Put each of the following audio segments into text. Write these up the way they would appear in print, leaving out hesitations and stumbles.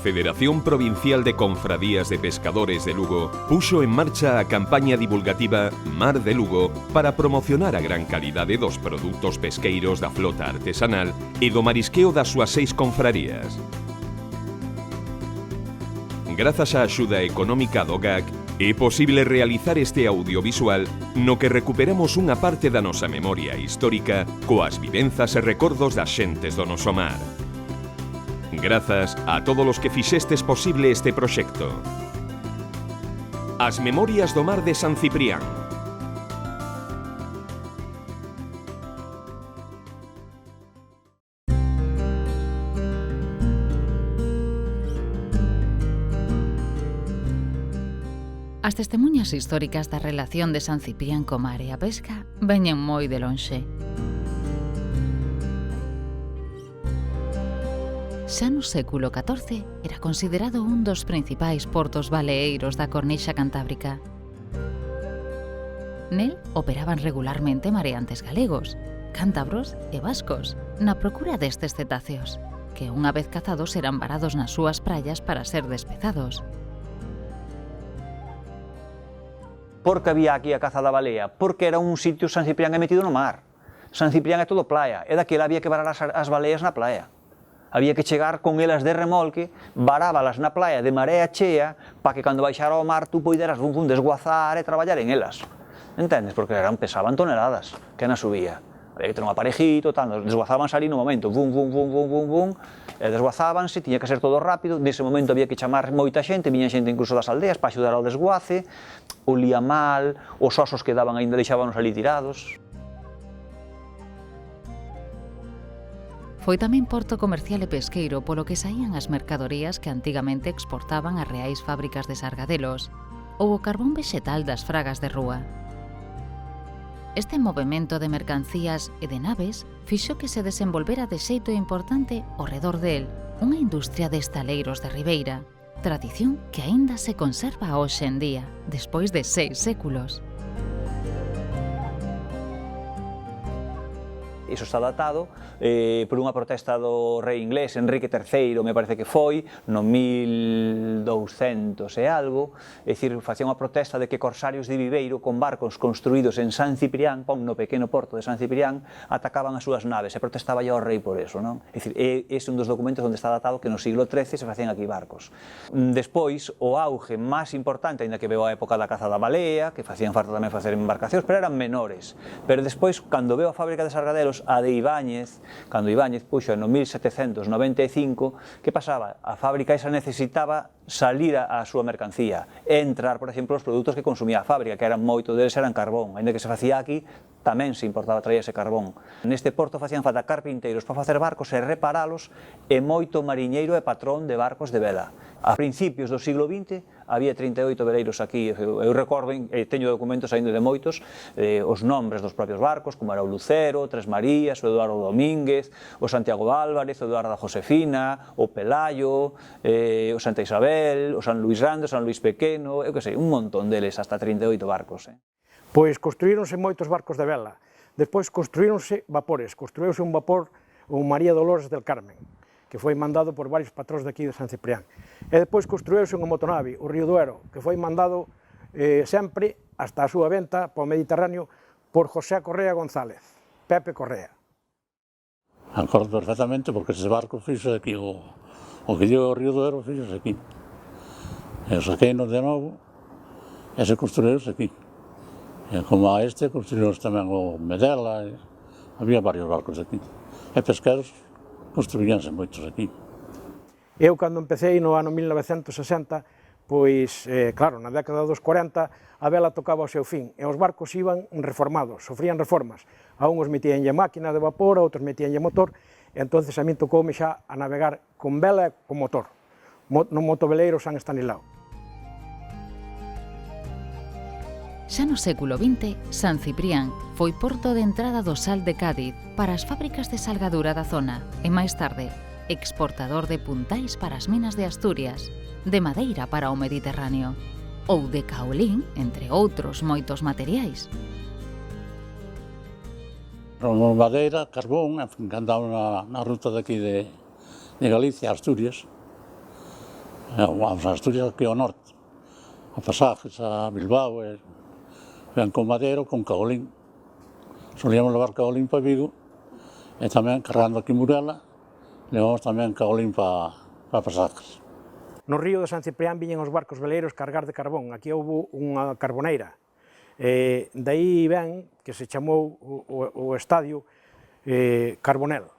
Federación Provincial de Confradías de Pescadores de Lugo puxo en marcha a campaña divulgativa Mar de Lugo para promocionar a gran calidade dos produtos pesqueiros da flota artesanal e do marisqueo das súas 6 confrarías. Grazas á axuda económica do GAC, é posible realizar este audiovisual no que recuperamos unha parte da nosa memoria histórica coas vivenzas e recordos das xentes do noso mar. Grazas a todos os que fixestes posible este proxecto. As Memorias do Mar de San Ciprián. As testemunhas históricas da relación de San Ciprián co mar e a pesca veñen moi de lonxe. Xa no século XIV era considerado un dos principais portos baleeiros da cornixa cantábrica. Nel operaban regularmente mareantes galegos, cántabros e vascos na procura destes cetáceos, que unha vez cazados eran varados nas súas praias para ser despezados. Por que había aquí a caza da balea? Porque era un sitio, San Ciprián é metido no mar. San Ciprián é todo playa, e daquela había que varar as baleas na playa. Había que chegar con elas de remolque, varábalas na playa de marea chea, para que cando baixara ao mar tú poideras desguazar e traballar en elas. Entendes? Porque pesaban toneladas, que na subía. Había que ter un aparejito, desguazábanse ali no momento, desguazábanse, tiña que ser todo rápido, nese momento había que chamar moita xente, viña xente incluso das aldeas para axudar ao desguace, olía mal, os osos que daban aínda deixábanos ali tirados. Foi tamén porto comercial e pesqueiro polo que saían as mercadorías que antigamente exportaban as reais fábricas de Sargadelos ou o carbón vexetal das fragas de rúa. Este movemento de mercancías e de naves fixo que se desenvolvera de xeito importante ao redor del unha industria de estaleiros de Ribeira, tradición que aínda se conserva hoxe en día, despois de 6 séculos. Iso está datado por unha protesta do rei inglés Enrique III, me parece que foi, no 1200 e algo, é dicir, facía unha protesta de que corsarios de Viveiro con barcos construídos en San Ciprián, no pequeno porto de San Ciprián, atacaban as súas naves e protestaba ao rei por eso, non? É dicir, ese é un dos documentos onde está datado que no siglo XIII se facían aquí barcos. Despois, o auge máis importante, ainda que veo a época da caza da balea, que facían falta tamén facer embarcacións, pero eran menores. Pero despois, cando veo a fábrica de Sargadelos, a de Ibáñez, cando Ibáñez puxo no 1795, que pasaba? A fábrica esa necesitaba salir a súa mercancía, entrar, por exemplo, os produtos que consumía a fábrica, que eran moito deles eran carbón, ainda que se facía aquí, tamén se importaba traer ese carbón. Neste porto facían falta carpinteiros para facer barcos e reparalos e moito mariñeiro e patrón de barcos de vela. A principios do siglo XX había 38 veleiros aquí, eu recordo, teño documentos ainda de moitos, os nombres dos propios barcos, como era o Lucero, o Tres Marías, o Eduardo Domínguez, o Santiago Álvarez, o Eduardo Josefina, o Pelayo, o Santa Isabel, o San Luís Grande, o San Luís Pequeno, eu que sei, un montón deles, hasta 38 barcos. Pois construíronse moitos barcos de vela, despois construíronse vapores, construíronse un vapor, o María Dolores del Carmen, que foi mandado por varios patróns de aquí de San Ciprián. E depois construíuse unha motonave, o Río Duero, que foi mandado sempre, hasta a súa venta, para o Mediterráneo, por José Correa González, Pepe Correa. Acordo perfectamente, porque ese barco fixo aquí, o que dio o Río Duero fixo aquí. E os saqueinos de novo, e se construíronse aquí. E como a este, construíronse tamén o Medela, había varios barcos aquí. E pesqueros, construíanse moitos aquí. Eu, cando empecé no ano 1960, pois, claro, na década dos 40, a vela tocaba o seu fin, e os barcos iban reformados, sofrían reformas. A uns metíanlle máquina de vapor, a outros metíanlle motor, e entonces a min tocoume xa a navegar con vela e con motor, no motoveleiro San Estanislao. Xa no século XX, San Ciprián foi porto de entrada do sal de Cádiz para as fábricas de salgadura da zona e, máis tarde, exportador de puntais para as minas de Asturias, de madeira para o Mediterráneo, ou de caolín, entre outros moitos materiais. Madeira, carbón, que andaban na ruta daqui de Galicia, Asturias, Vamos a Asturias aquí ao norte, a Pasajes, a Bilbao, ven con Madeiro, con Caolín. Solíamos levar Caolín para Vigo e tamén cargando aquí Murela, levamos tamén Caolín para Pasajes. No río de San Ciprián viñen os barcos veleiros cargar de carbón, aquí houve unha carboneira. Daí ven que se chamou o estadio Carbonel.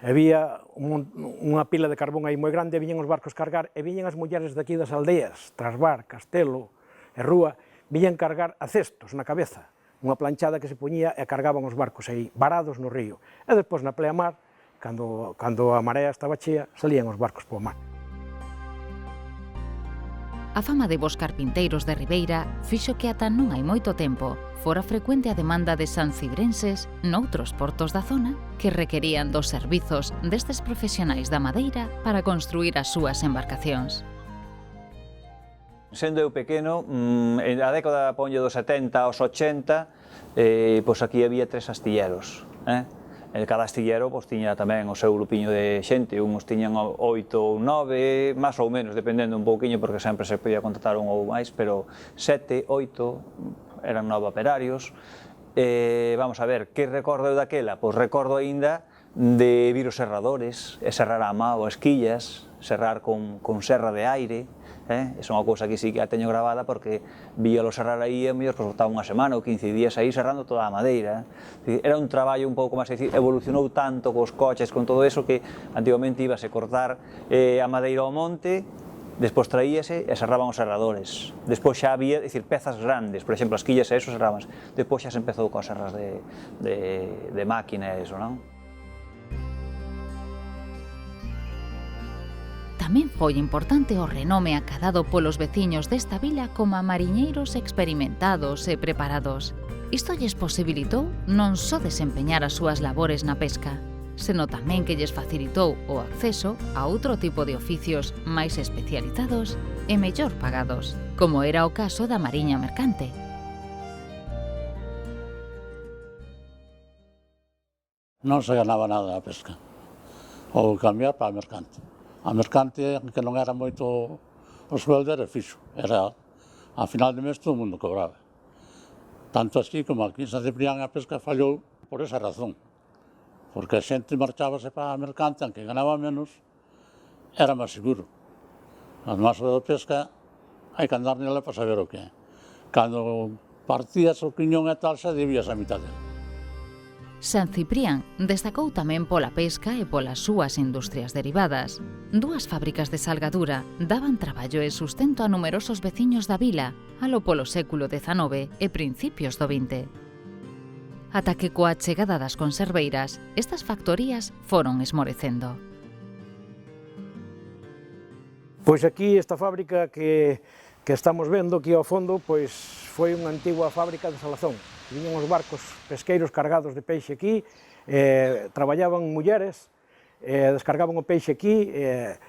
Había unha pila de carbón aí moi grande, viñen os barcos cargar, e viñen as mulleres daqui das aldeas, Trasbar, Castelo e Rúa, viñen cargar a cestos na cabeza, unha planchada que se poñía e cargaban os barcos aí, varados no río. E despois na pleamar, cando a marea estaba chea, salían os barcos po mar. A fama de vos carpinteiros de Ribeira fixo que ata non hai moito tempo fora frecuente a demanda de sancibrenses noutros portos da zona que requerían dos servizos destes profesionais da madeira para construir as súas embarcacións. Sendo eu pequeno, a década ponlle dos 70 aos 80, pois aquí había 3 astilleros. Cada astillero tiña tamén o seu grupiño de xente, uns tiñan 8 ou 9, máis ou menos, dependendo un pouquiño, porque sempre se podía contratar un ou máis, pero 7, 8 eran 9 operarios. Vamos a ver, que recordo eu daquela? Pois recordo aínda de vir os serradores, e serrar a mao as quillas, serrar con serra de aire. Esa é unha cousa que sí que a teño gravada porque víalo serrar aí e mellor botaba unha semana ou 15 días aí serrando toda a madeira. Era un traballo un pouco máis, evolucionou tanto cos coches, con todo eso, que antigamente íbase cortar a madeira ao monte, despois traíase e serraban os serradores. Despois xa había, pezas grandes, por exemplo, as quillas e eso serraban. Despois xa se empezou coas serras de máquina e eso, non? Tamén foi importante o renome acadado polos veciños desta vila como a mariñeiros experimentados e preparados. Isto lles posibilitou non só desempeñar as súas labores na pesca, senón tamén que lles facilitou o acceso a outro tipo de oficios máis especializados e mellor pagados, como era o caso da mariña mercante. Non se ganaba nada a pesca, ou cambiar para a mercante. A mercante, que non era moito o sueldo, era fixo. Era, a final de mes, todo o mundo cobraba. Tanto así como aquí en San Ciprián a pesca fallou por esa razón. Porque a xente marchábase para a mercante, aunque ganaba menos, era máis seguro. Además, o de pesca, hai que andar nela para saber o que é. Cando partías o quiñón e tal, xa debías a mitad dela. San Ciprián destacou tamén pola pesca e polas súas industrias derivadas. 2 fábricas de salgadura daban traballo e sustento a numerosos veciños da vila alo polo século XIX e principios do XX. Ata que coa chegada das conserveiras, estas factorías foron esmorecendo. Pois aquí esta fábrica que estamos vendo aquí ao fondo, pois foi unha antigua fábrica de salazón. Viñan os barcos pesqueiros cargados de peixe aquí, traballaban mulleres, descargaban o peixe aquí e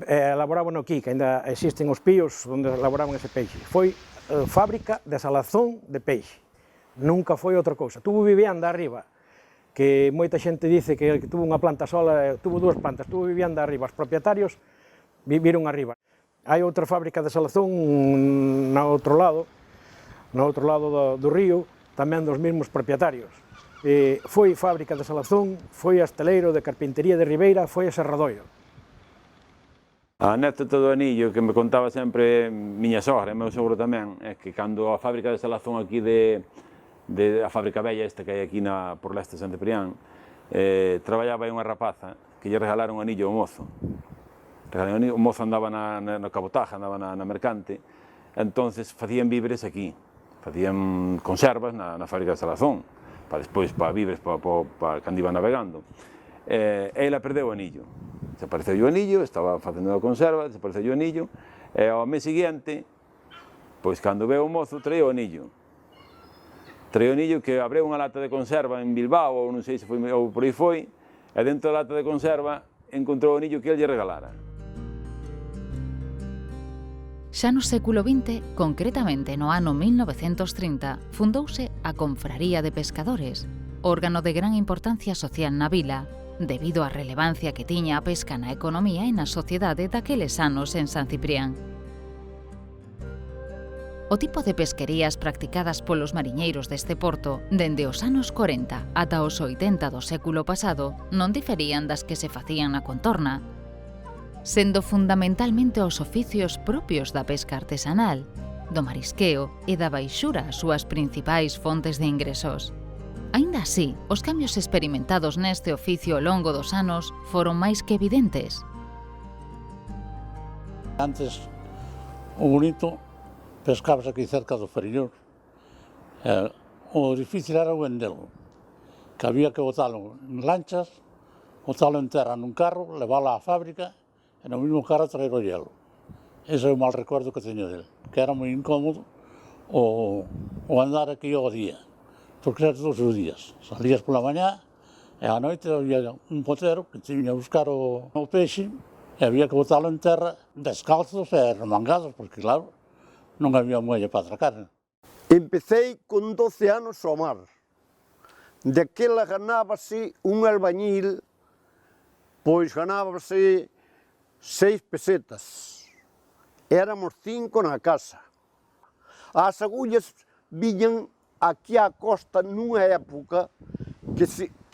elaboraban aquí, que ainda existen os píos onde elaboraban ese peixe. Foi fábrica de salazón de peixe, nunca foi outra cousa. Tuvo vivienda arriba, que moita xente dice que tuvo unha planta sola, tuvo 2 plantas, tuvo vivienda arriba, os propietarios viviron arriba. Hai outra fábrica de salazón no outro lado do río, tamén dos mesmos propietarios. Foi fábrica de salazón, foi asteleiro de carpintería de Ribeira, foi a Serradoiro. A anécdota do anillo que me contaba sempre miña sogra, e meu sogro tamén, é que cando a fábrica de salazón aquí a fábrica bella esta que hai aquí por leste de San Ciprián, traballaba aí unha rapaza que lle regalaron un anillo ao mozo. O mozo andaba na cabotaje, andaba na mercante, entonces facían víveres aquí. Facían conservas na fábrica de salazón, para despois, para víveres, para cando iba navegando. Ela perdeu o anillo. Desapareceu o anillo, estaba facendo a conserva, desapareceu o anillo, e ao mes seguinte, pois cando veo o mozo, traía o anillo. Traía o anillo que abreu unha lata de conserva en Bilbao, ou non sei se foi, ou por aí foi, e dentro da lata de conserva encontrou o anillo que ele lle regalara. Xa no século XX, concretamente no ano 1930, fundouse a Confraría de Pescadores, órgano de gran importancia social na vila, debido á relevancia que tiña a pesca na economía e na sociedade daqueles anos en San Ciprián. O tipo de pesquerías practicadas polos mariñeiros deste porto dende os anos 40 ata os 80 do século pasado non diferían das que se facían na contorna, sendo fundamentalmente os oficios propios da pesca artesanal, do marisqueo e da baixura as súas principais fontes de ingresos. Aínda así, os cambios experimentados neste oficio ao longo dos anos foron máis que evidentes. Antes, o bonito pescabas aquí cerca do Fariñor. O difícil era vendelo, que había que botalo en lanchas, botalo en terra nun carro, leválo á fábrica e no mesmo carro traer o hielo. Ese é o mal recordo que teño dele, que era moi incómodo o andar aquí ao día, porque era todos os días. Salías pola mañá e á noite había un potero que tiña a buscar o peixe e había que botalo en terra descalzos e remangados, porque claro, non había muelle para atracar. Empecé con 12 anos ao mar. Daquela ganábase un albañil, pois ganábase 6 pesetas. Éramos 5 na casa. As agullas viñan aquí á costa nunha época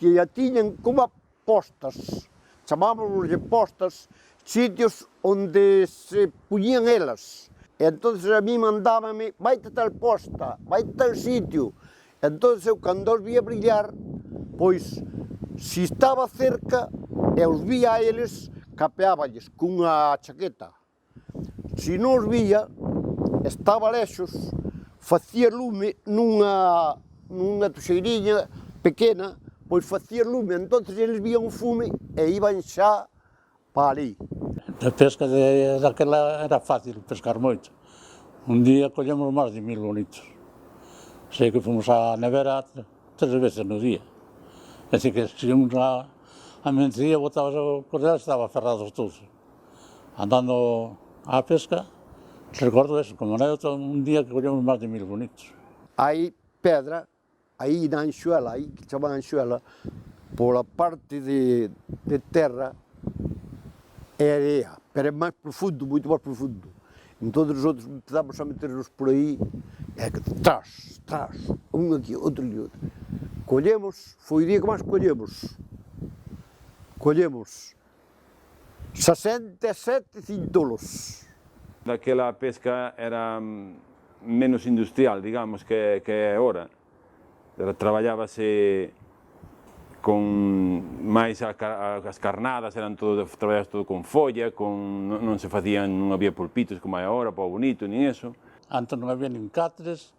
que a tiñan como postas. Chamámonoslle postas, sitios onde se puñían elas. E entón a mí mandábame, vaite tal posta, vaite tal sitio. Entón eu, cando os vía brillar, pois, se estaba cerca e os vía a eles, capeáballes cunha chaqueta. Se non os vía, estaba lexos, facía lume nunha tuxeiriña pequena, pois facía lume, entón eles vían o fume e iban xa para ali. A pesca daquela era fácil pescar moito. Un día collemos máis de 1000 bonitos. Sei que fomos á nevera 3 veces no día. É dicir que se íamos a mentería, botabas o cordel, estaba ferrados todos. Andando á pesca, recordo eso, como anécdota, un día que collemos máis de 1000 bonitos. Hai pedra, aí na Anxuela, aí que chaman Anxuela, pola parte de terra, é areia, pero é máis profundo, moito máis profundo. Entón, os outros empezamos a meternos por aí, é que tras, un aquí, outro ali, outro. Collemos, foi o día que máis collemos 67 cintolos. Daquela pesca era menos industrial, digamos, que é ahora. Traballábase con máis as carnadas, traballadas todo con folla, non se facían, non había pulpitos como é agora, pau bonito, nin eso. Antes non había nin cáteres,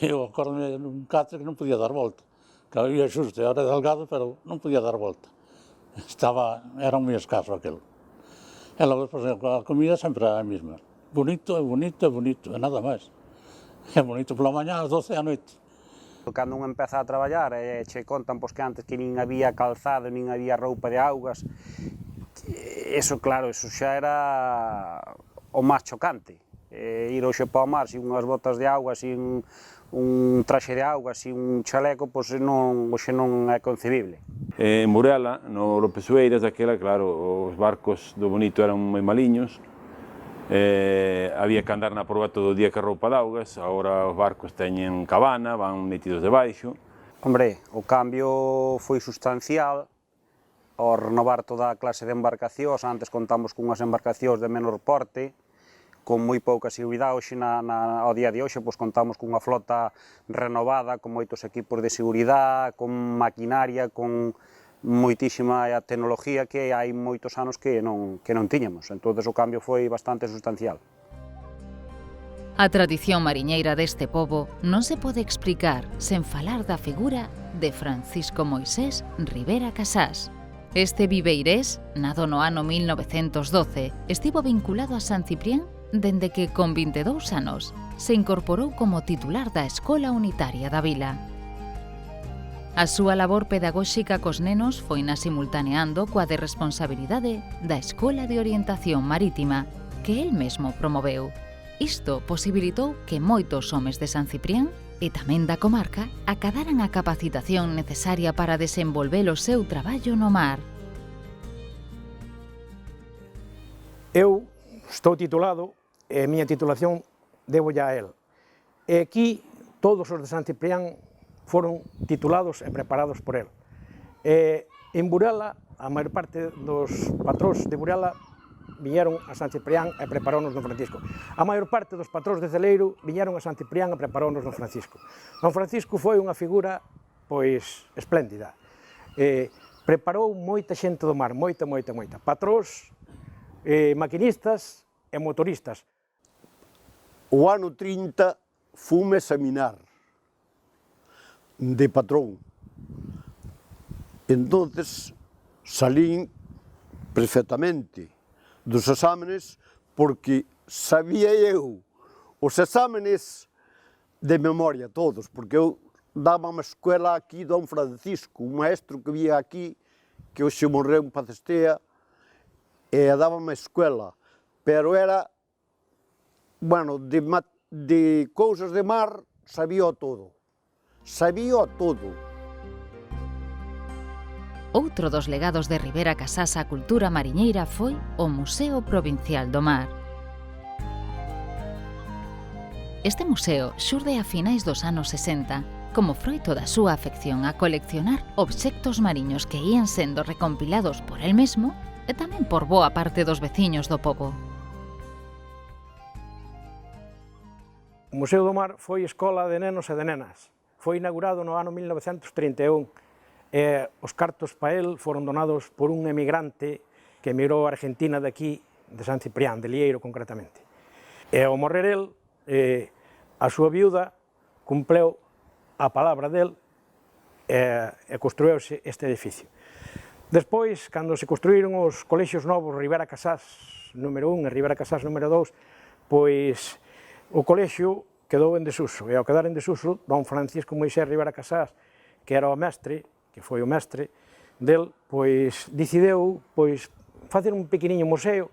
eu acordome nun cátere que non podía dar volta. Que había xusto, era delgado, pero non podía dar volta. Era moi escaso aquilo. E logo, a comida sempre era a mesma. Bonito, bonito, bonito, e nada máis. É bonito pola mañá, ás 12 da noite. Cando un empeza a traballar e che contan pois, que antes que nin había calzado, nin había roupa de augas, eso claro, eso xa era o máis chocante. Ir hoxe para o mar sin unhas botas de auga, sin un traxe de auga, sin un chaleco, pois hoxe non é concebible. En Burela, no Lopesueiras, daquela, claro, os barcos do Bonito eran moi maliños, había que andar na proba todo o día que roupa de augas, agora os barcos teñen cabana, van metidos debaixo. Hombre, o cambio foi sustancial ao renovar toda a clase de embarcacións. Antes contamos cunhas embarcacións de menor porte, con moi pouca seguridade. Hoxe, ao día de hoxe, pois, contamos cunha flota renovada, con moitos equipos de seguridade, con maquinaria, con moitísima tecnología que hai moitos anos que non tiñamos. Entón, o cambio foi bastante sustancial. A tradición mariñeira deste pobo non se pode explicar sen falar da figura de Francisco Moisés Rivera Casás. Este viveirés, nado no ano 1912, estivo vinculado a San Ciprián dende que, con 22 anos, se incorporou como titular da Escola Unitaria da vila. A súa labor pedagóxica cos nenos foina simultaneando coa de responsabilidade da Escola de Orientación Marítima, que el mesmo promoveu. Isto posibilitou que moitos homes de San Ciprián e tamén da comarca acadaran a capacitación necesaria para desenvolver o seu traballo no mar. Eu estou titulado, e a miña titulación debo ya a él. E aquí todos os de San Ciprián foron titulados e preparados por él. En Burela, a maior parte dos patróns de Burela viñeron a San Ciprián e preparónos no Francisco. A maior parte dos patróns de Celeiro viñeron a San Ciprián e preparónos no Francisco. Don Francisco foi unha figura, pois, espléndida. Preparou moita xente do mar, moita. Patróns, maquinistas e motoristas. O ano 30 fume examinar de patrón. Entonces salín perfectamente dos exámenes porque sabía eu os exámenes de memoria todos, porque eu daba unha escuela aquí Don Francisco, un maestro que vía aquí, que hoxe morreu en Paz Estea, e daba unha escuela, pero era, bueno, de cousas de mar sabía todo. Outro dos legados de Ribera Casás á cultura mariñeira foi o Museo Provincial do Mar. Este museo xurde a finais dos anos 60 como froito da súa afección a coleccionar obxectos mariños que ían sendo recompilados por el mesmo e tamén por boa parte dos veciños do pobo. O Museo do Mar foi escola de nenos e de nenas. Foi inaugurado no ano 1931 e os cartos para el foron donados por un emigrante que emigrou a Argentina de aquí, de San Ciprián, de Lieiro concretamente. E ao morrer el, a súa viuda cumpleu a palabra del e construíuse este edificio. Despois, cando se construíron os colexios novos Ribera Casás número 1 e Ribera Casás número 2, pois o colexio quedou en desuso, e ao quedar en desuso, don Francisco Moisés Ribera Casás, que era o mestre, que foi o mestre del, pois decideu facer un pequeniño museo,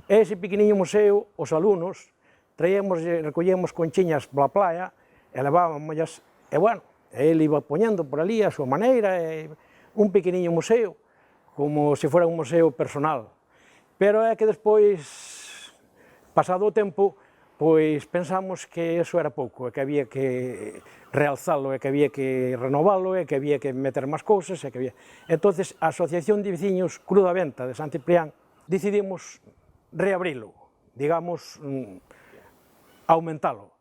e ese pequeniño museo, os alumnos, recollíamos conchiñas pola playa, e levábamos, e bueno, ele iba poñendo por ali a súa maneira, un pequeniño museo, como se fora un museo personal. Pero é que despois, pasado o tempo, pois pensamos que eso era pouco, e que había que realzalo, e que había que renovalo, e que había que meter máis cousas, e que había... Entonces, a Asociación de Veciños Cruz da Venta de San Ciprián decidimos reabrilo, digamos, aumentalo,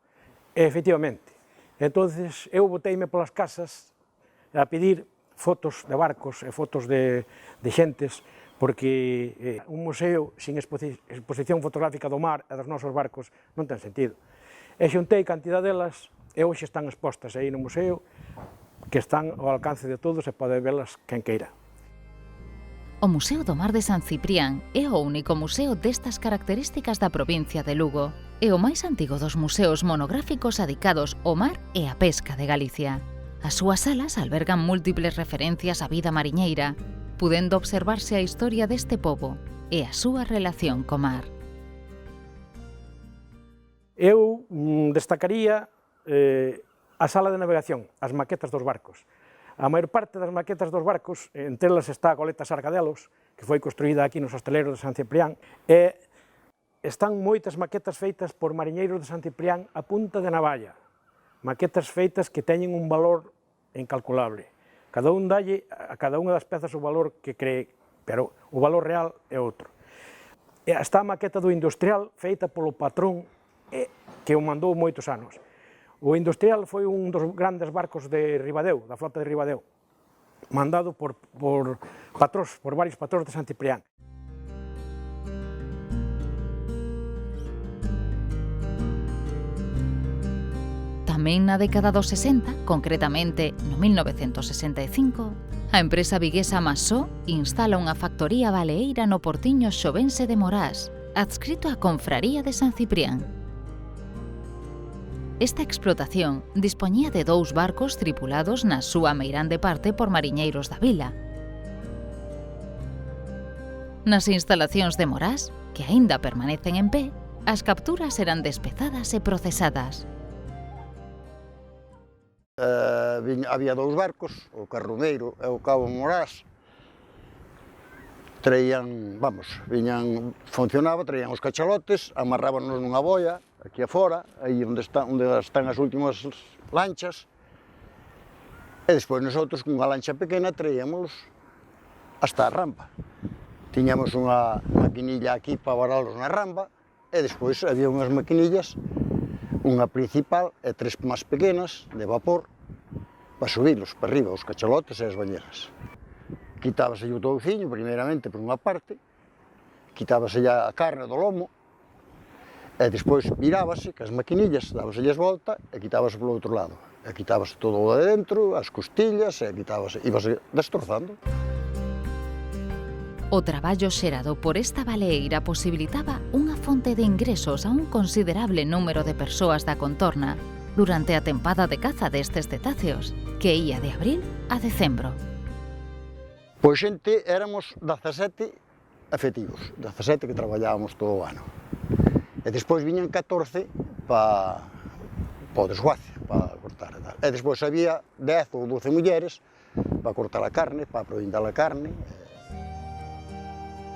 e efectivamente. Entonces, eu boteime polas casas a pedir fotos de barcos e fotos de xentes, porque un museo sin exposición fotográfica do mar e dos nosos barcos non ten sentido. E xuntei cantidad delas e hoxe están expostas aí no museo, que están ao alcance de todos e pode velas quen queira. O Museo do Mar de San Ciprián é o único museo destas características da provincia de Lugo e o máis antigo dos museos monográficos adicados ao mar e á pesca de Galicia. As súas salas albergan múltiples referencias á vida mariñeira, podendo observarse a historia deste pobo e a súa relación co mar. Eu destacaría a sala de navegación, as maquetas dos barcos. A maior parte das maquetas dos barcos, entre elas está a goleta Sargadelos, que foi construída aquí nos hosteleros de San Ciprián, e están moitas maquetas feitas por mariñeiros de San Ciprián a punta de navalla, maquetas feitas que teñen un valor incalculable. Cada un dalle a cada unha das pezas o valor que cree, pero o valor real é outro. E está a maqueta do Industrial feita polo patrón que o mandou moitos anos. O Industrial foi un dos grandes barcos de Ribadeo, da flota de Ribadeo, mandado por varios patróns de San Ciprián. Tamén na década dos 60, concretamente no 1965, a empresa viguesa Masó instala unha factoría baleeira no portiño xovense de Morás, adscrito á Confraría de San Ciprián. Esta explotación dispoñía de 2 barcos tripulados na súa meirande parte por mariñeiros da vila. Nas instalacións de Morás, que aínda permanecen en pé, as capturas eran despezadas e procesadas. había 2 barcos, o Carromeiro e o Cabo Morás, traían, funcionaba, traían os cachalotes, amarrábanos nunha boia, aquí afora, aí onde están as últimas lanchas, e despois nosotros, cunha lancha pequena, traíamos hasta a rampa. Tiñamos unha maquinilla aquí para varalos na rampa, e despois había unhas maquinillas, unha principal e 3 máis pequenas, de vapor, para subilos para arriba, os cachalotes e as bañeras. Quitábase o touciño, primeiramente, por unha parte, quitábase a carne do lomo, e despois virábase, que as maquinillas, dábaselles volta, e quitábase polo outro lado. E quitábase todo o de dentro, as costillas, e íbase destrozando. O traballo xerado por esta baleeira posibilitaba unha fonte de ingresos a un considerable número de persoas da contorna durante a tempada de caza destes cetáceos, que ía de abril a decembro. Pois xente, éramos 17 efectivos, 17 que traballábamos todo o ano. E despois viñan 14 para o desguace, para cortar e tal. E despois había 10 ou 12 mulleres para cortar a carne, para aproveitar a carne.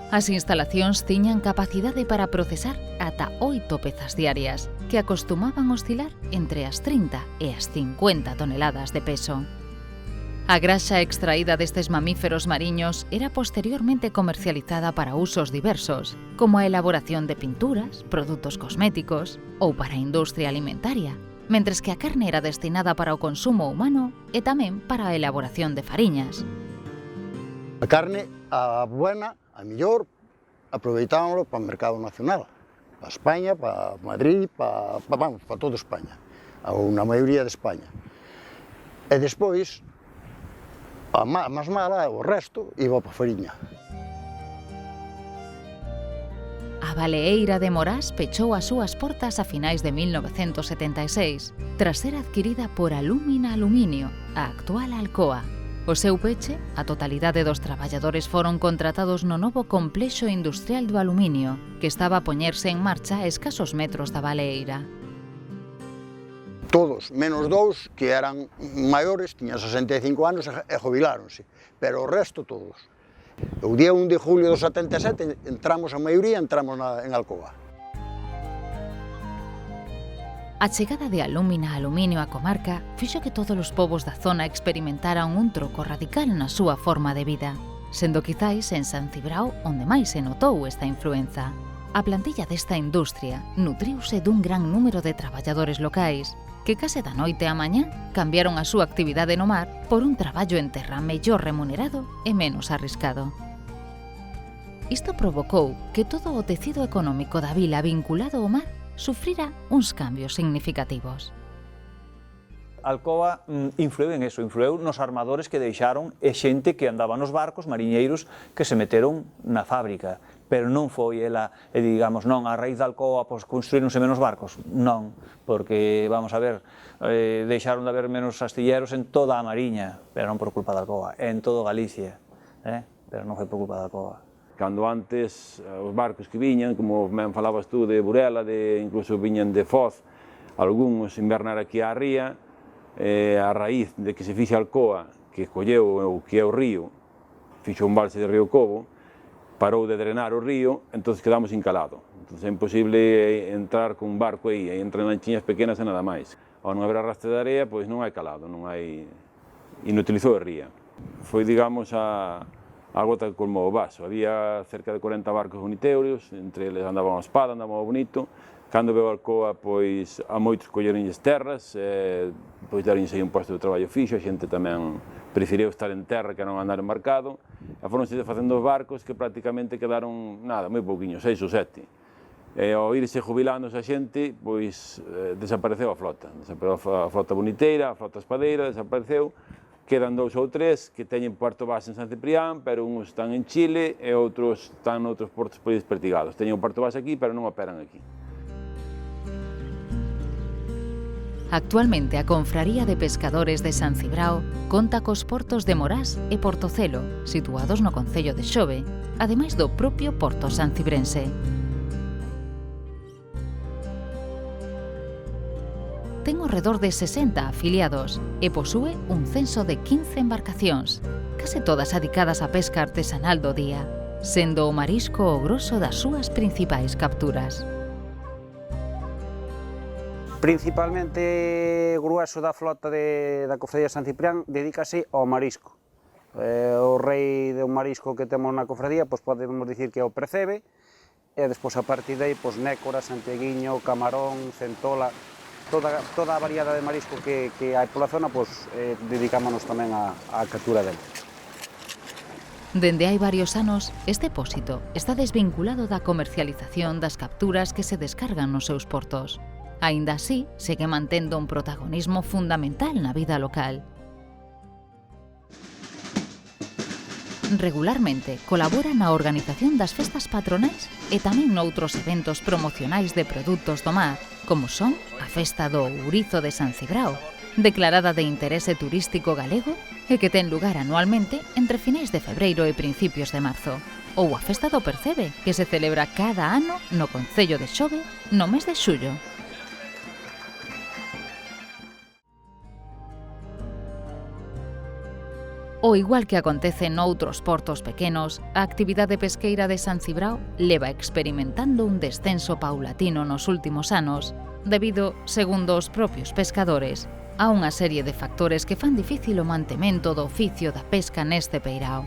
As instalacións tiñan capacidade para procesar ata 8 pezas diarias, que acostumaban oscilar entre as 30 e as 50 toneladas de peso. A graxa extraída destes mamíferos mariños era posteriormente comercializada para usos diversos, como a elaboración de pinturas, produtos cosméticos ou para a industria alimentaria, mentres que a carne era destinada para o consumo humano e tamén para a elaboración de fariñas. A carne, a buena, a mellor, aproveitámoslo para o mercado nacional, para España, para Madrid, para toda España, ou na maioría de España. E despois, a máis mala, o resto, iba para fariña. A baleeira de Morás pechou as súas portas a finais de 1976, tras ser adquirida por Alumina Aluminio, a actual Alcoa. O seu peche, a totalidade dos traballadores foron contratados no novo complexo industrial do aluminio, que estaba a poñerse en marcha a escasos metros da baleeira. Todos, menos 2 que eran maiores, tiñan 65 anos e jubiláronse, pero o resto todos. O día 1 de julio do 77 entramos a maioría, en Alcoa. A chegada de Alumina Aluminio á comarca fixo que todos os povos da zona experimentaran un troco radical na súa forma de vida, sendo quizáis en San Cibrao onde máis se notou esta influenza. A plantilla desta industria nutriuse dun gran número de traballadores locais, que case da noite á mañá cambiaron a súa actividade no mar por un traballo en terra mellor remunerado e menos arriscado. Isto provocou que todo o tecido económico da vila vinculado ao mar sufrira uns cambios significativos. Alcoa influeu en eso, influeu nos armadores que deixaron e xente que andaba nos barcos, mariñeiros, que se meteron na fábrica. Pero non foi ela, digamos, non, a raíz da Alcoa construíronse menos barcos, non, porque, vamos a ver, deixaron de haber menos astilleros en toda a Mariña, pero non por culpa da Alcoa, en todo Galicia, pero non foi por culpa da Alcoa. Cando antes os barcos que viñan, como me falabas tú de Burela, incluso viñan de Foz, algúns invernar aquí á ría, a raíz de que se fixe Alcoa, que colleu o que é o río, fixo un balse de Río Cobo, parou de drenar o río, entón quedamos encalados. Entón é imposible entrar con un barco aí, entran lanchiñas pequenas e nada máis. Ao non haber arrastre de area, pois non hai calado, non hai... inutilizou a ría. Foi, digamos, a gota que colmou o vaso. Había cerca de 40 barcos boniteuros, entre eles andaban a espada, andaban ao bonito. Cando veo Alcoa, pois, a moitos colleronlles terras, pois deronlles aí un posto de traballo fixo, a xente tamén preferiu estar en terra que non andar embarcado, e foronse facendo os barcos que prácticamente quedaron, nada, moi pouquiños, 6 ou 7. E ao irse jubilándose a xente, pois desapareceu a flota. Desapareceu a flota boniteira, a flota espadeira, desapareceu, quedan 2 ou 3 que teñen puerto base en San Ciprián, pero uns están en Chile e outros están noutros portos por aí despertigados. Teñen un puerto base aquí, pero non operan aquí. Actualmente a Confraría de Pescadores de San Cibrao conta cos portos de Morás e Portocelo, situados no concello de Xove, ademais do propio porto sancibrense. ten ao redor de 60 afiliados e posúe un censo de 15 embarcacións, case todas adicadas á pesca artesanal do día, sendo o marisco o grosso das súas principais capturas. Principalmente o grueso da flota da Cofradía de San Ciprián dedícase ao marisco. O rei do marisco que temos na cofradía, pois podemos dicir que é o percebe, e despois a partir de aí, pois nécora, santiaguiño, camarón, centola, toda a variedade de marisco que hai pola zona, pois dedicámonos tamén á captura dele. Dende hai varios anos, este depósito está desvinculado da comercialización das capturas que se descargan nos seus portos. Aínda así, segue mantendo un protagonismo fundamental na vida local. Regularmente colabora na organización das festas patronais e tamén noutros eventos promocionais de produtos do mar, como son a Festa do Ourizo de San Cibrao, declarada de interese turístico galego e que ten lugar anualmente entre finais de febreiro e principios de marzo, ou a Festa do Percebe, que se celebra cada ano no concello de Xove no mes de xullo. Ao igual que acontece noutros portos pequenos, a actividade pesqueira de San Cibrao leva experimentando un descenso paulatino nos últimos anos, debido, segundo os propios pescadores, a unha serie de factores que fan difícil o mantemento do oficio da pesca neste peirao.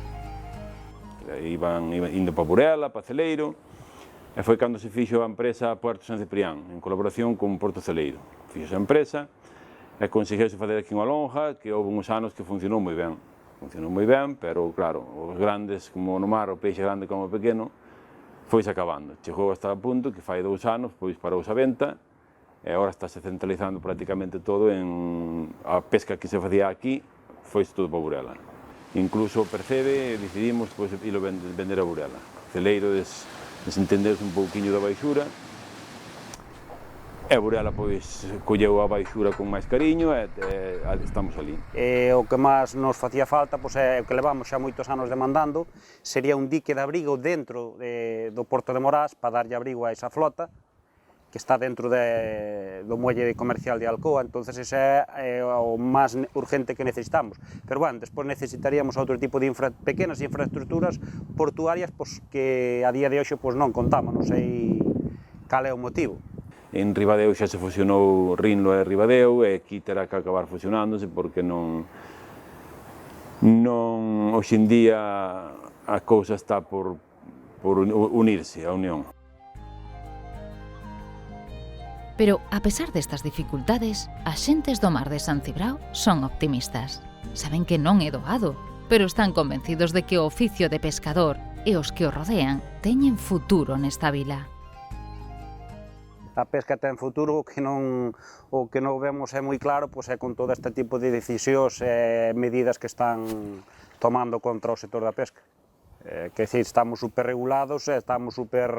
Iban indo para Burela, para Celeiro, e foi cando se fixo a empresa Puerto San Ciprián, en colaboración con Porto Celeiro. Fixo a empresa e conseguiuse fazer aquí unha lonja que houve uns anos que funcionou moi ben. Funcionou moi ben, pero claro, os grandes, como no mar, o peixe grande como o pequeno, foise acabando. Chegou hasta o punto que fai 2 anos, pois parouse a venta, e agora estáse centralizando prácticamente todo en a pesca que se facía aquí, foise todo para Burela. Incluso o Percebe, decidimos pois, ilo vender a Burela. Celeiro desentendeuse un pouquiño da baixura, e Burela pois colleu a baixura con máis cariño e estamos ali. O que máis nos facía falta, pois é o que levamos xa moitos anos demandando, sería un dique de abrigo dentro do Porto de Morás para darlle abrigo a esa flota que está dentro do muelle comercial de Alcoa, entonces ese é o máis urgente que necesitamos. Pero bueno, despois necesitaríamos outro tipo de pequenas infraestructuras portuarias pois, que a día de hoxe pois, non contamos, non sei cal é o motivo. En Ribadeo xa se fusionou Rinlo e Ribadeo e aquí terá que acabar fusionándose porque non hoxe en día a cousa está por unirse, a unión. Pero, a pesar destas dificultades, as xentes do mar de San Cibrao son optimistas. Saben que non é doado, pero están convencidos de que o oficio de pescador e os que o rodean teñen futuro nesta vila. A pesca ten futuro, o que non vemos é moi claro, pois é con todo este tipo de decisións e medidas que están tomando contra o sector da pesca. Que decir, estamos super regulados e estamos super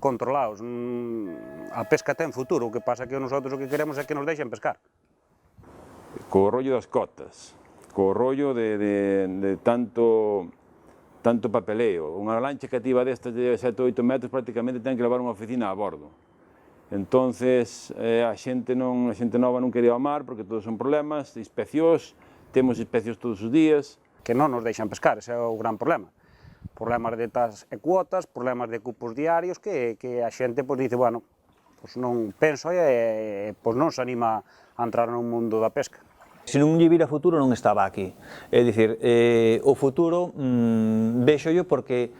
controlados. A pesca ten futuro, o que pasa que nosotros o que queremos é que nos deixen pescar. Co rollo das cotas, co rollo de tanto papeleo. Unha lancha cativa destas de 7 ou 8 metros prácticamente ten que levar unha oficina a bordo. Entonces, a xente nova non quería ao mar porque todos son problemas, inspeccións, temos inspeccións todos os días. Que non nos deixan pescar, ese é o gran problema. Problemas de tas e cuotas, problemas de cupos diarios que a xente pois, dice, bueno, pois non penso e pois non se anima a entrar no mundo da pesca. Se non lle vira futuro non estaba aquí. É dicir, o futuro véxollo porque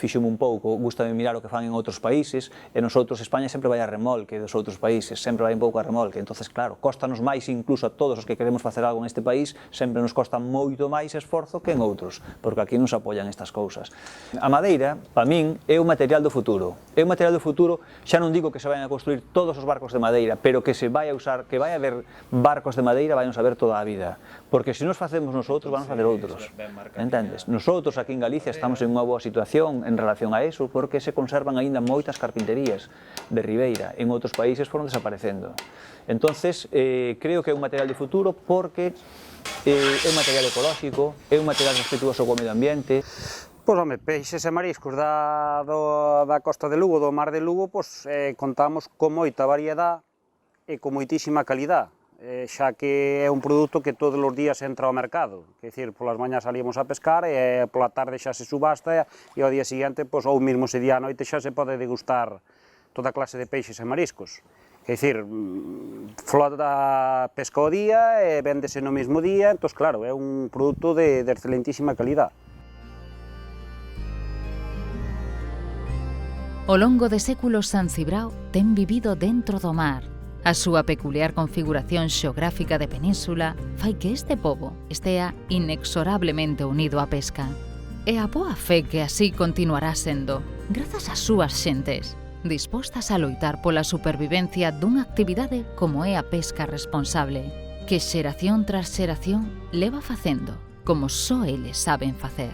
fíxome un pouco, gustame mirar o que fan en outros países e nosotros, España, sempre vai a remolque dos outros países, sempre vai un pouco a remolque, entonces claro, costanos máis incluso a todos os que queremos facer algo neste país, sempre nos costa moito máis esforzo que en outros, porque aquí nos apoian estas cousas. A madeira, para min, é o material do futuro, xa non digo que se vayan a construir todos os barcos de madeira, pero que se vai a usar, que vai a haber barcos de madeira, vai a saber toda a vida, porque se nos facemos nosotros, vamos a facer outros, entendes? Nosotros aquí en Galicia estamos en unha boa situación en relación a eso porque se conservan aínda moitas carpinterías de ribeira, en outros países foron desaparecendo. Entonces, creo que é un material de futuro porque é un material ecolóxico, é un material respetuoso co medio ambiente. Pois, home, peixes e mariscos da costa de Lugo, do mar de Lugo, pois contamos con moita variedade e con moitísima calidad, xa que é un produto que todos os días entra ao mercado. Quer dicir, polas mañás salíamos a pescar e pola tarde xa se subasta e ao día seguinte, ou mesmo ese día a noite, xa se pode degustar toda clase de peixes e mariscos. Quer dicir, flota pesca ao día e véndese no mesmo día, entón, claro, é un produto de excelentísima calidad. Ao longo de séculos San Cibrao ten vivido dentro do mar. A súa peculiar configuración xeográfica de península fai que este pobo estea inexorablemente unido á pesca. E a boa fe que así continuará sendo, grazas ás súas xentes, dispostas a loitar pola supervivencia dunha actividade como é a pesca responsable, que xeración tras xeración leva facendo como só eles saben facer.